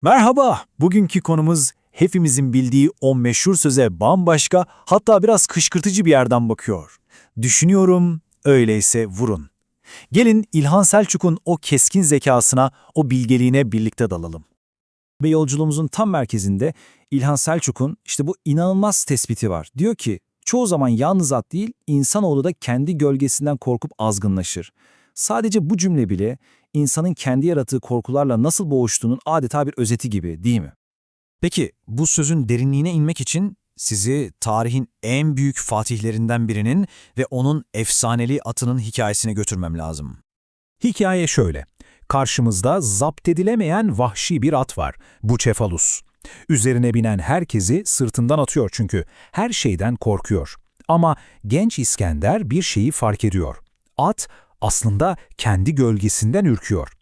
Merhaba, bugünkü konumuz hepimizin bildiği o meşhur söze bambaşka, hatta biraz kışkırtıcı bir yerden bakıyor. Düşünüyorum, öyleyse vurun. Gelin İlhan Selçuk'un o keskin zekasına, o bilgeliğine birlikte dalalım. Ve yolculuğumuzun tam merkezinde İlhan Selçuk'un işte bu inanılmaz tespiti var. Diyor ki, çoğu zaman yalnız at değil, insanoğlu da kendi gölgesinden korkup azgınlaşır. Sadece bu cümle bile insanın kendi yarattığı korkularla nasıl boğuştuğunun adeta bir özeti gibi, değil mi? Peki bu sözün derinliğine inmek için sizi tarihin en büyük fatihlerinden birinin ve onun efsaneli atının hikayesine götürmem lazım. Hikaye şöyle. Karşımızda zapt edilemeyen vahşi bir at var. Bucephalus. Üzerine binen herkesi sırtından atıyor çünkü her şeyden korkuyor. Ama genç İskender bir şeyi fark ediyor. At aslında kendi gölgesinden ürküyor.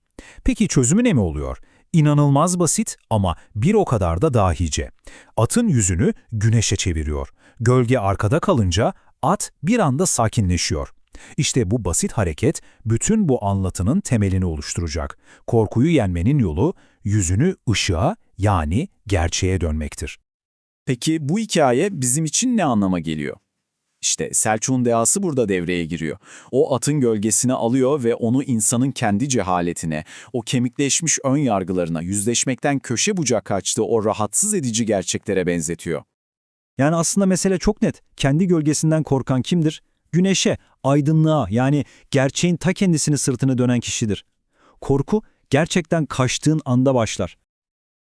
Peki çözümü ne mi oluyor? İnanılmaz basit ama bir o kadar da dahice. Atın yüzünü güneşe çeviriyor. Gölge arkada kalınca at bir anda sakinleşiyor. İşte bu basit hareket bütün bu anlatının temelini oluşturacak. Korkuyu yenmenin yolu yüzünü ışığa yani gerçeğe dönmektir. Peki bu hikaye bizim için ne anlama geliyor? İşte Selçuk'un dehası burada devreye giriyor. O atın gölgesine alıyor ve onu insanın kendi cehaletine, o kemikleşmiş ön yargılarına, yüzleşmekten köşe bucak kaçtığı o rahatsız edici gerçeklere benzetiyor. Yani aslında mesele çok net. Kendi gölgesinden korkan kimdir? Güneşe, aydınlığa yani gerçeğin ta kendisini sırtını dönen kişidir. Korku gerçekten kaçtığın anda başlar.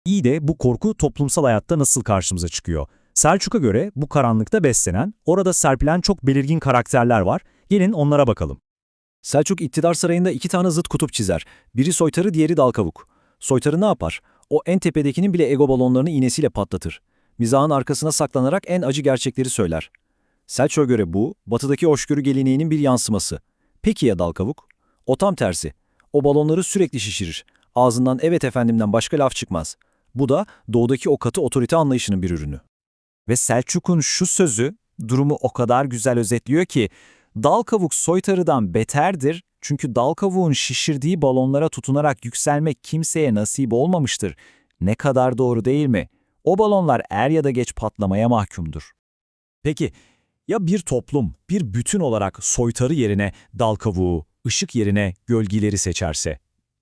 İyi de bu korku toplumsal hayatta nasıl karşımıza çıkıyor? Selçuk'a göre bu karanlıkta beslenen, orada serpilen çok belirgin karakterler var. Gelin onlara bakalım. Selçuk iktidar sarayında iki tane zıt kutup çizer. Biri soytarı, diğeri dal kavuk. Soytarı ne yapar? O en tepedekinin bile ego balonlarını iğnesiyle patlatır. Mizahın arkasına saklanarak en acı gerçekleri söyler. Selçuk'a göre bu, batıdaki hoşgörü geleneğinin bir yansıması. Peki ya dal kavuk? O tam tersi. O balonları sürekli şişirir. Ağzından evet efendimden başka laf çıkmaz. Bu da doğudaki o katı otorite anlayışının bir ürünü. Ve Selçuk'un şu sözü durumu o kadar güzel özetliyor ki, dal kavuk soytarıdan beterdir çünkü dal kavuğun şişirdiği balonlara tutunarak yükselmek kimseye nasip olmamıştır. Ne kadar doğru değil mi? O balonlar er ya da geç patlamaya mahkumdur. Peki, ya bir toplum, bir bütün olarak soytarı yerine dal kavuğu, ışık yerine gölgeleri seçerse?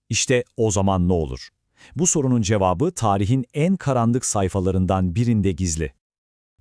İşte o zaman ne olur? Bu sorunun cevabı tarihin en karanlık sayfalarından birinde gizli.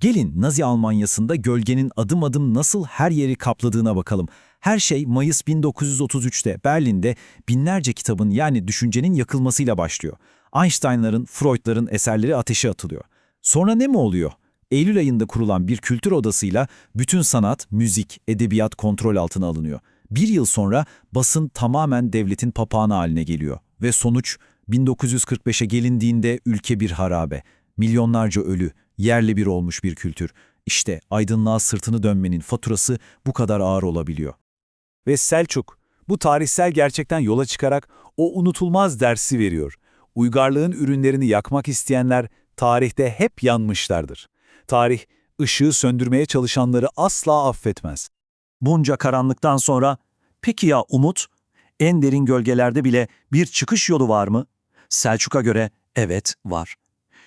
Gelin Nazi Almanyası'nda gölgenin adım adım nasıl her yeri kapladığına bakalım. Her şey Mayıs 1933'te Berlin'de binlerce kitabın yani düşüncenin yakılmasıyla başlıyor. Einstein'ların, Freud'ların eserleri ateşe atılıyor. Sonra ne mi oluyor? Eylül ayında kurulan bir kültür odasıyla bütün sanat, müzik, edebiyat kontrol altına alınıyor. Bir yıl sonra basın tamamen devletin papağanı haline geliyor. Ve sonuç 1945'e gelindiğinde ülke bir harabe. Milyonlarca ölü, yerle bir olmuş bir kültür. İşte aydınlığa sırtını dönmenin faturası bu kadar ağır olabiliyor. Ve Selçuk, bu tarihsel gerçekten yola çıkarak o unutulmaz dersi veriyor. Uygarlığın ürünlerini yakmak isteyenler tarihte hep yanmışlardır. Tarih, ışığı söndürmeye çalışanları asla affetmez. Bunca karanlıktan sonra, peki ya umut? En derin gölgelerde bile bir çıkış yolu var mı? Selçuk'a göre evet var.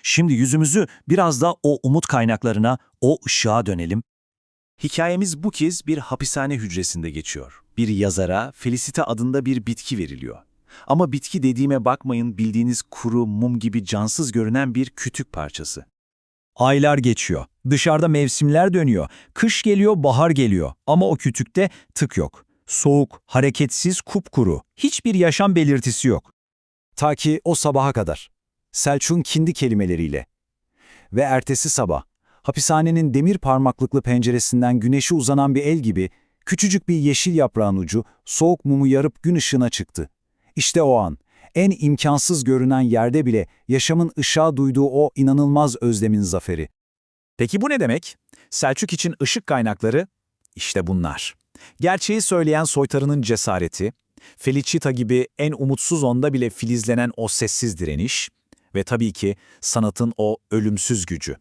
Şimdi yüzümüzü biraz da o umut kaynaklarına, o ışığa dönelim. Hikayemiz bu kez bir hapishane hücresinde geçiyor. Bir yazara Felicita adında bir bitki veriliyor. Ama bitki dediğime bakmayın, bildiğiniz kuru, mum gibi cansız görünen bir kütük parçası. Aylar geçiyor. Dışarıda mevsimler dönüyor. Kış geliyor, bahar geliyor. Ama o kütükte tık yok. Soğuk, hareketsiz, kupkuru. Hiçbir yaşam belirtisi yok. Ta ki o sabaha kadar. Selçuk'un kendi kelimeleriyle. Ve ertesi sabah, hapishanenin demir parmaklıklı penceresinden güneşe uzanan bir el gibi küçücük bir yeşil yaprağın ucu soğuk mumu yarıp gün ışığına çıktı. İşte o an, en imkansız görünen yerde bile yaşamın ışığa duyduğu o inanılmaz özlemin zaferi. Peki bu ne demek? Selçuk için ışık kaynakları işte bunlar. Gerçeği söyleyen soytarının cesareti, Felicita gibi en umutsuz onda bile filizlenen o sessiz direniş ve tabii ki sanatın o ölümsüz gücü.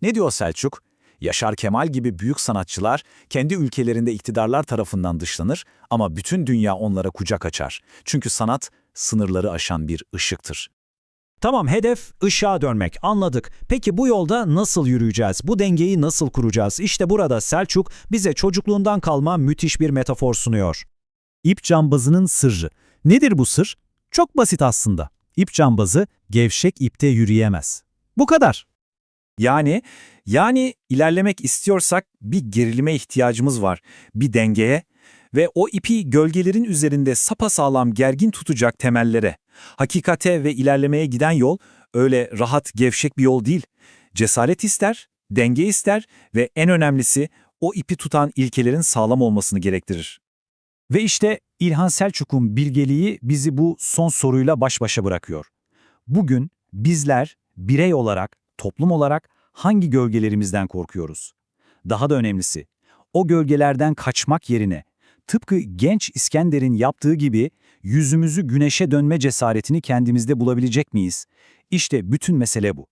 Ne diyor Selçuk? Yaşar Kemal gibi büyük sanatçılar kendi ülkelerinde iktidarlar tarafından dışlanır ama bütün dünya onlara kucak açar. Çünkü sanat sınırları aşan bir ışıktır. Tamam, hedef ışığa dönmek, anladık. Peki bu yolda nasıl yürüyeceğiz? Bu dengeyi nasıl kuracağız? İşte burada Selçuk bize çocukluğundan kalma müthiş bir metafor sunuyor. İp cambazının sırrı. Nedir bu sır? Çok basit aslında. İp cambazı gevşek ipte yürüyemez. Bu kadar. Yani ilerlemek istiyorsak bir gerilime ihtiyacımız var, bir dengeye ve o ipi gölgelerin üzerinde sapasağlam gergin tutacak temellere. Hakikate ve ilerlemeye giden yol öyle rahat, gevşek bir yol değil. Cesaret ister, denge ister ve en önemlisi o ipi tutan ilkelerin sağlam olmasını gerektirir. Ve işte İlhan Selçuk'un bilgeliği bizi bu son soruyla baş başa bırakıyor. Bugün bizler birey olarak, toplum olarak hangi gölgelerimizden korkuyoruz? Daha da önemlisi, o gölgelerden kaçmak yerine tıpkı genç İskender'in yaptığı gibi yüzümüzü güneşe dönme cesaretini kendimizde bulabilecek miyiz? İşte bütün mesele bu.